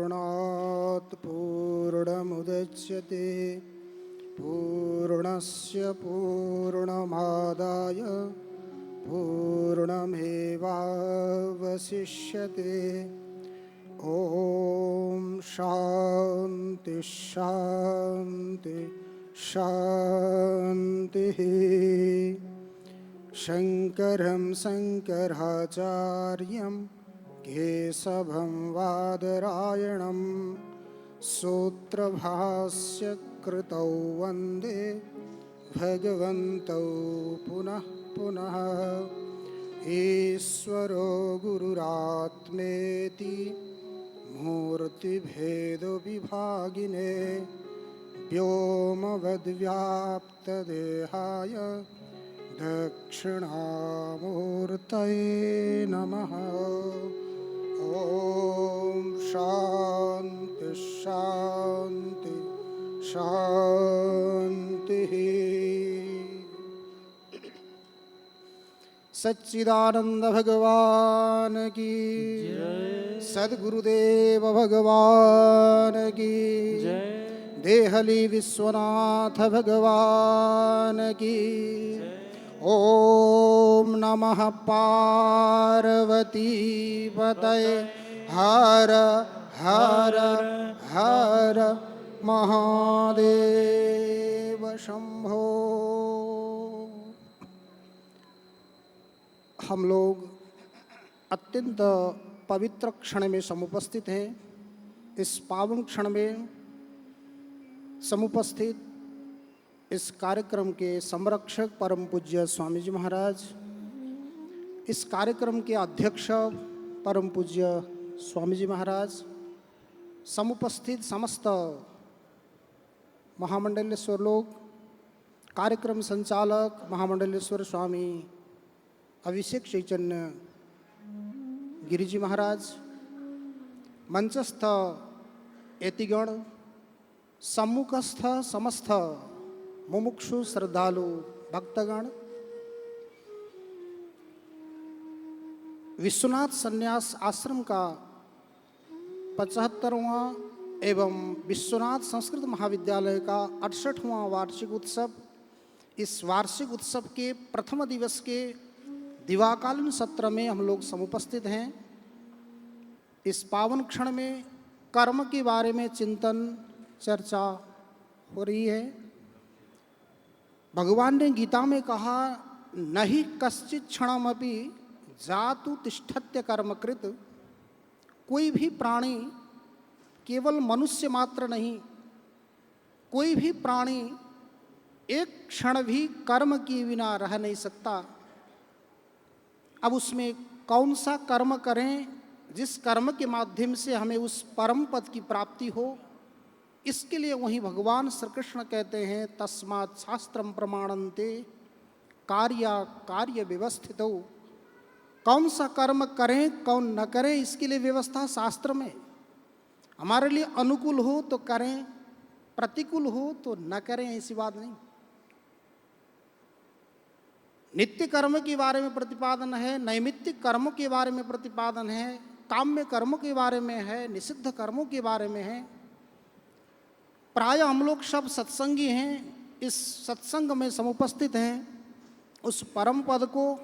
पूर्णात् पूर्णमुदच्यते पूर्णस्य पूर्णमादाय पूर्णमेवावशिष्यते। ॐ शान्ति शान्ति शान्तिः। शङ्करं शङ्कराचार्यं केशवं बादरायणं सूत्रभाष्यकृतौ वन्दे भगवन्तौ पुनः पुनः। ईश्वरो गुरुरात्मेति मूर्तिभेदविभागिने व्योमवद्व्याप्तदेहाय दक्षिणामूर्तये नमः। ॐ शान्ति शान्ति शान्तिः। सच्चिदानंद भगवान की जय। सद्गुरुदेव भगवान की जय। देहली विश्वनाथ भगवान की जय। ओम नमः पार्वती पतये हर हर हर महादेव शंभो। हम लोग अत्यंत पवित्र क्षण में समुपस्थित हैं। इस पावन क्षण में समुपस्थित इस कार्यक्रम के संरक्षक परम पूज्य स्वामी जी महाराज, इस कार्यक्रम के अध्यक्ष परम पूज्य स्वामी जी महाराज, समुपस्थित समस्त महामंडलेश्वर लोग, कार्यक्रम संचालक महामंडलेश्वर स्वामी अभिषेक चैतन्य गिरिजी महाराज, मंचस्थ एतिगण, सम्मुखस्थ समस्त मुमुक्षु श्रद्धालु भक्तगण, विश्वनाथ संन्यास आश्रम का 75वां एवं विश्वनाथ संस्कृत महाविद्यालय का 68वां वार्षिक उत्सव। इस वार्षिक उत्सव के प्रथम दिवस के दिवाकालीन सत्र में हम लोग समुपस्थित हैं। इस पावन क्षण में कर्म के बारे में चिंतन चर्चा हो रही है। भगवान ने गीता में कहा, नहि कश्चित् क्षणमपि जातु तिष्ठत्य कर्मकृत। कोई भी प्राणी, केवल मनुष्य मात्र नहीं, कोई भी प्राणी एक क्षण भी कर्म किए बिना रह नहीं सकता। अब उसमें कौन सा कर्म करें जिस कर्म के माध्यम से हमें उस परम पद की प्राप्ति हो, इसके लिए वहीं भगवान श्री कृष्ण कहते हैं, तस्मात् शास्त्रम प्रमाणन्ते कार्या कार्य व्यवस्थितौ। कौन सा कर्म करें कौन न करें, इसके लिए व्यवस्था शास्त्र में। हमारे लिए अनुकूल हो तो करें, प्रतिकूल हो तो न करें, ऐसी बात नहीं। नित्य कर्म के बारे में प्रतिपादन है, नैमित्तिक कर्मों के बारे में प्रतिपादन है, काम्य कर्मों के बारे में है, निषिद्ध कर्मों के बारे में है। प्राय हम लोग सब सत्संगी हैं, इस सत्संग में समुपस्थित हैं। उस परम पद को,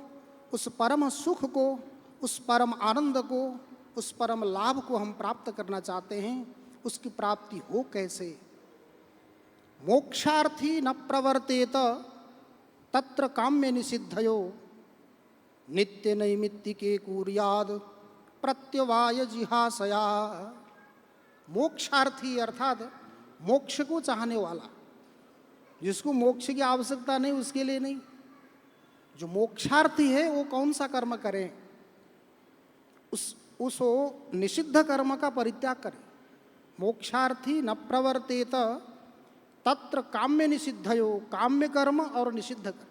उस परम सुख को, उस परम आनंद को, उस परम लाभ को हम प्राप्त करना चाहते हैं। उसकी प्राप्ति हो कैसे? मोक्षार्थी न प्रवर्तेत तत्र काम्य निषिद्धयो नित्य नैमित्तिके कुर्याद प्रत्यवाय जिहासया। मोक्षार्थी अर्थात मोक्ष को चाहने वाला, जिसको मोक्ष की आवश्यकता नहीं उसके लिए नहीं। जो मोक्षार्थी है वो कौन सा कर्म करें? उस निषिद्ध कर्म का परित्याग करें। मोक्षार्थी न प्रवर्तेत तत्र काम्य निषिद्धयो। काम्य कर्म और निषिद्ध कर्म।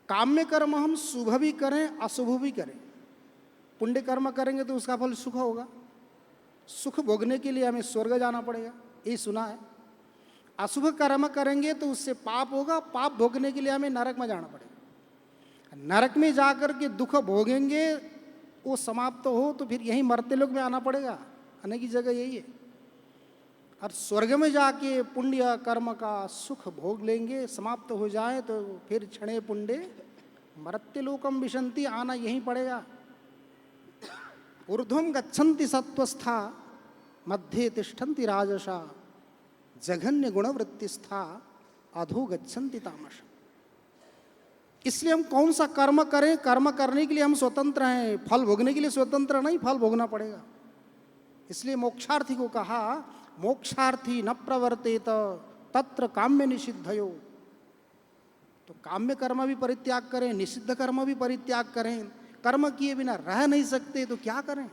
काम्य कर्म हम शुभ भी करें अशुभ भी करें। पुण्य कर्म करेंगे तो उसका फल सुख होगा, सुख भोगने के लिए हमें स्वर्ग जाना पड़ेगा, ये सुना है। अशुभ कर्म करेंगे तो उससे पाप होगा, पाप भोगने के लिए हमें नरक में जाना पड़ेगा। नरक में जाकर के दुख भोगेंगे, वो समाप्त हो तो फिर यहीं मरते लोग में आना पड़ेगा। आने की जगह यही है। और स्वर्ग में जाके पुण्य कर्म का सुख भोग लेंगे, समाप्त हो जाए तो फिर क्षणे पुण्डे मर्त्यलोकम विशंति, आना यहीं पड़ेगा। ऊर्ध्वं गच्छन्ति सत्वस्था मध्ये तिष्ठन्ति राजसा, जघन्य गुणवृत्तिस्था अधो गच्छन्ति तामस। इसलिए हम कौन सा कर्म करें, कर्म करने के लिए हम स्वतंत्र हैं, फल भोगने के लिए स्वतंत्र नहीं, फल भोगना पड़ेगा। इसलिए मोक्षार्थी को कहा मोक्षार्थी न प्रवर्तेत तत्र काम्य निषिद्धयो। तो काम्य कर्म भी परित्याग करें, निषिद्ध कर्म भी परित्याग करें। कर्म किए बिना रह नहीं सकते तो क्या करें।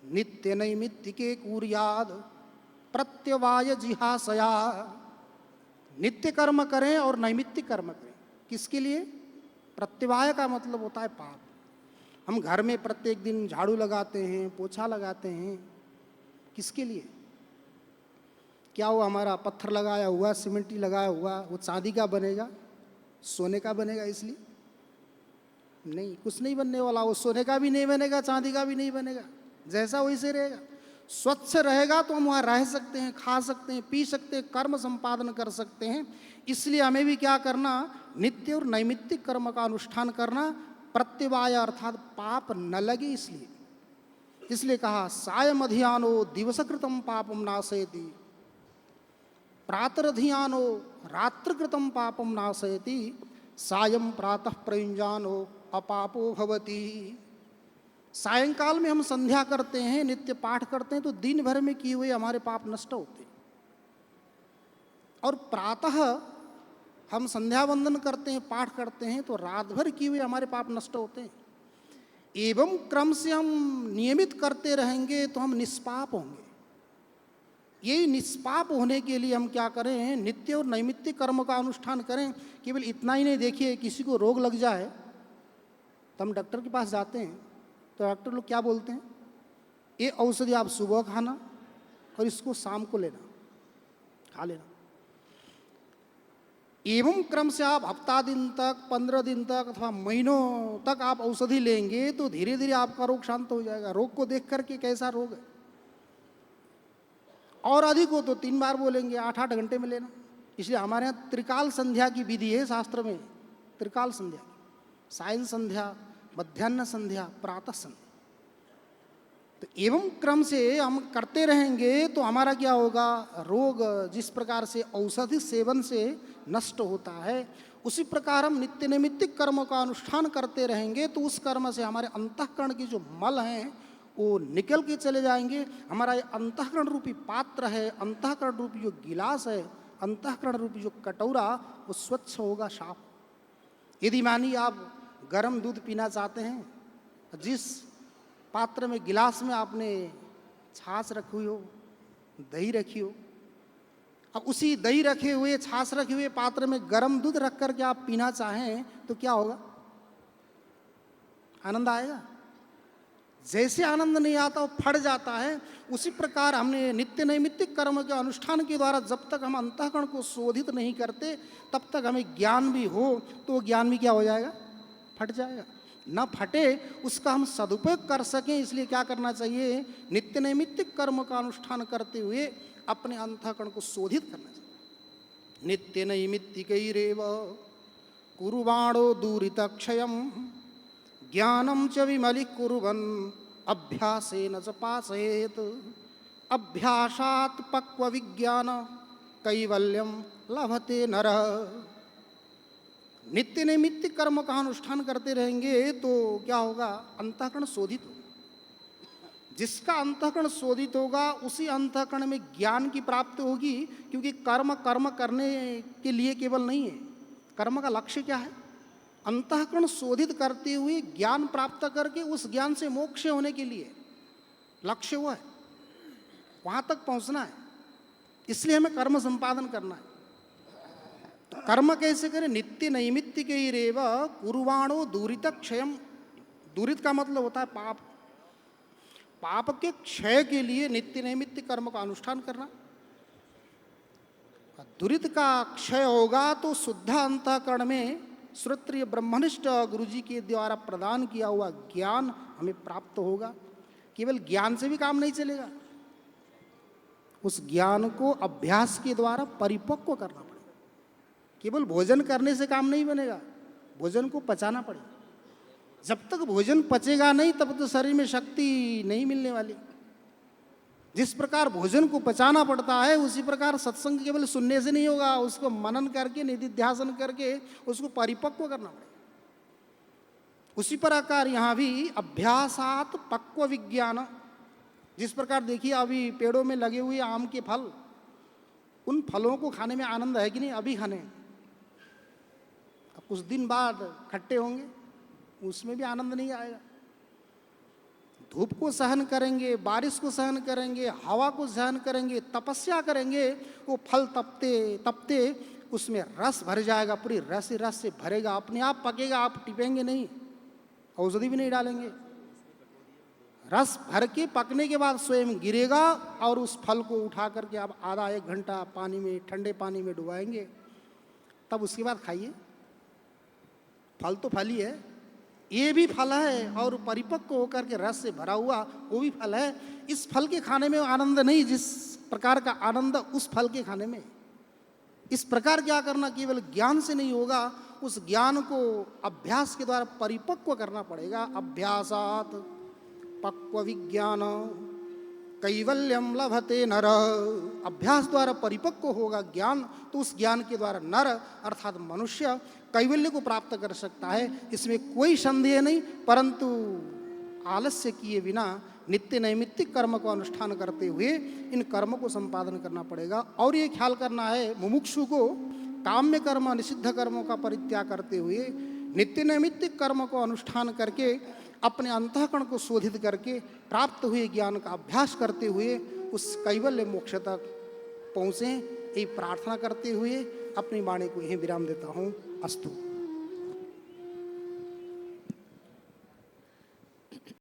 नित्य नैमित्तिके कुर्याद प्रत्यवाय जिहासया। नित्य कर्म करें और नैमित्तिक कर्म करें। किसके लिए? प्रत्यवाय का मतलब होता है पाप। हम घर में प्रत्येक दिन झाड़ू लगाते हैं, पोछा लगाते हैं, किसके लिए? क्या वो हमारा पत्थर लगाया हुआ, सीमेंटी लगाया हुआ वो चांदी का बनेगा, सोने का बनेगा? इसलिए नहीं, कुछ नहीं बनने वाला। वो सोने का भी नहीं बनेगा, चांदी का भी नहीं बनेगा, जैसा वैसे रहेगा। स्वच्छ रहेगा तो हम वहाँ रह सकते हैं, खा सकते हैं, पी सकते हैं, कर्म संपादन कर सकते हैं। इसलिए हमें भी क्या करना, नित्य और नैमित्तिक कर्म का अनुष्ठान करना। प्रत्यवाय अर्थात पाप न लगे इसलिए कहा सायमधियानो दिवसकृतम पापम नाशयति, प्रातरधियानो रात्रकृतम पापम नाशयति, सायं प्रातः प्रयुञ्जानो अपापो भवति। सायंकाल में हम संध्या करते हैं, नित्य पाठ करते हैं तो दिन भर में किए हुए हमारे पाप नष्ट होते हैं। और प्रातः हम संध्या वंदन करते हैं, पाठ करते हैं तो रात भर किए हुए हमारे पाप नष्ट होते हैं। एवं क्रम से हम नियमित करते रहेंगे तो हम निष्पाप होंगे। यही निष्पाप होने के लिए हम क्या करें, नित्य और नैमित्तिक कर्म का अनुष्ठान करें। केवल इतना ही नहीं, देखिए किसी को रोग लग जाए तो हम डॉक्टर के पास जाते हैं तो डॉक्टर लोग क्या बोलते हैं, ये औषधि आप सुबह खाना और इसको शाम को लेना, खा लेना। एवं क्रम से आप हफ्ता दिन तक, 15 दिन तक अथवा महीनों तक आप औषधि लेंगे तो धीरे धीरे आपका रोग शांत हो जाएगा। रोग को देख करके कैसा रोग है, और अधिक हो तो 3 बार बोलेंगे, 8-8 घंटे में लेना। इसलिए हमारे यहाँ त्रिकाल संध्या की विधि है शास्त्र में। त्रिकाल संध्या, सायं संध्या, मध्याह्न संध्या, प्रातः संध्या। तो एवं क्रम से हम करते रहेंगे तो हमारा क्या होगा, रोग जिस प्रकार से औषधि सेवन से नष्ट होता है उसी प्रकार हम नित्य नैमित्तिक कर्म का अनुष्ठान करते रहेंगे तो उस कर्म से हमारे अंतःकरण के जो मल हैं वो निकल के चले जाएंगे। हमारा ये अंतःकरण रूपी पात्र है, अंतःकरण रूपी जो गिलास है, अंतःकरण रूपी जो कटोरा, वो स्वच्छ होगा, साफ। यदि मानिए आप गर्म दूध पीना चाहते हैं, जिस पात्र में, गिलास में आपने छाछ रखी हुई हो, दही रखी हो, अब उसी दही रखे हुए, छाछ रखे हुए पात्र में गर्म दूध रख करके आप पीना चाहें तो क्या होगा, आनंद आएगा? जैसे आनंद नहीं आता, वो फट जाता है। उसी प्रकार हमने नित्य नैमित्तिक कर्म के अनुष्ठान के द्वारा जब तक हम अंतःकरण को शोधित नहीं करते तब तक हमें ज्ञान भी हो तो वो ज्ञान भी क्या हो जाएगा, फट जाएगा। न फटे उसका हम सदुपयोग कर सकें, इसलिए क्या करना चाहिए, नित्य नैमित्तिक कर्म का अनुष्ठान करते हुए अपने अंतःकरण को शोधित करना चाहिए। नित्य नैमित्तिकैरेव कुर्वाणो दूरितक्षयम् ज्ञानम च विमलीकुर्वन् अभ्यासेन च पासयेत् अभ्यासात् पक्व विज्ञान कैवल्यम लभते नरः। नित्य नैमित्तिक कर्म का अनुष्ठान करते रहेंगे तो क्या होगा, अंतःकरण शोधित होगा। जिसका अंतःकरण शोधित होगा उसी अंतःकरण में ज्ञान की प्राप्ति होगी, क्योंकि कर्म कर्म करने के लिए केवल नहीं है। कर्म का लक्ष्य क्या है, अंतःकरण शोधित करते हुए ज्ञान प्राप्त करके उस ज्ञान से मोक्ष होने के लिए लक्ष्य हुआ है, वहां तक पहुंचना है। इसलिए हमें कर्म संपादन करना है। तो कर्म कैसे करें, नित्य नैमित्तिकैरेव कुर्वाणो दूरित क्षयम। दूरित का मतलब होता है पाप। पाप के क्षय के लिए नित्य नैमित्तिक कर्म का अनुष्ठान करना। दुरित का क्षय होगा तो शुद्ध अंतःकरण में श्रोत्रिय ब्रह्मनिष्ठ गुरु जी के द्वारा प्रदान किया हुआ ज्ञान हमें प्राप्त होगा। केवल ज्ञान से भी काम नहीं चलेगा, उस ज्ञान को अभ्यास के द्वारा परिपक्व करना पड़ेगा। केवल भोजन करने से काम नहीं बनेगा, भोजन को पचाना पड़ेगा। जब तक भोजन पचेगा नहीं तब तो शरीर में शक्ति नहीं मिलने वाली। जिस प्रकार भोजन को पचाना पड़ता है उसी प्रकार सत्संग केवल सुनने से नहीं होगा, उसको मनन करके निधिध्यासन करके उसको परिपक्व करना पड़ेगा। उसी प्रकार यहाँ भी अभ्यासात पक्व विज्ञान, जिस प्रकार देखिए अभी पेड़ों में लगे हुए आम के फल, उन फलों को खाने में आनंद है कि नहीं? अभी खाने, अब कुछ दिन बाद खट्टे होंगे, उसमें भी आनंद नहीं आएगा। धूप को सहन करेंगे, बारिश को सहन करेंगे, हवा को सहन करेंगे, तपस्या करेंगे, वो फल तपते तपते उसमें रस भर जाएगा, पूरी रस रस से भरेगा, अपने आप पकेगा, आप टिपेंगे नहीं, औषधि भी नहीं डालेंगे। रस भर के पकने के बाद स्वयं गिरेगा और उस फल को उठा करके आप आधा एक घंटा पानी में, ठंडे पानी में डुबाएंगे, तब उसके बाद खाइए। फल तो फल ही है, ये भी फल है और परिपक्व होकर के रस से भरा हुआ वो भी फल है। इस फल के खाने में आनंद नहीं जिस प्रकार का आनंद उस फल के खाने में। इस प्रकार क्या करना केवल ज्ञान से नहीं होगा, उस ज्ञान को अभ्यास के द्वारा परिपक्व करना पड़ेगा। अभ्यासात पक्व विज्ञान कैवल्यम लभते नर, अभ्यास द्वारा परिपक्व होगा ज्ञान, तो उस ज्ञान के द्वारा नर अर्थात मनुष्य कैवल्य को प्राप्त कर सकता है, इसमें कोई संदेह नहीं। परंतु आलस्य किए बिना नित्य नैमित्तिक कर्म को अनुष्ठान करते हुए इन कर्मों को संपादन करना पड़ेगा। और ये ख्याल करना है मुमुक्षु को काम्य कर्म निषिद्ध कर्मों का परित्याग करते हुए नित्य नैमित्तिक कर्म को अनुष्ठान करके अपने अंतःकरण को शोधित करके प्राप्त हुए ज्ञान का अभ्यास करते हुए उस कैवल्य मोक्ष तक पहुँचें, यही प्रार्थना करते हुए अपनी वाणी को यहीं विराम देता हूँ। अस्तु।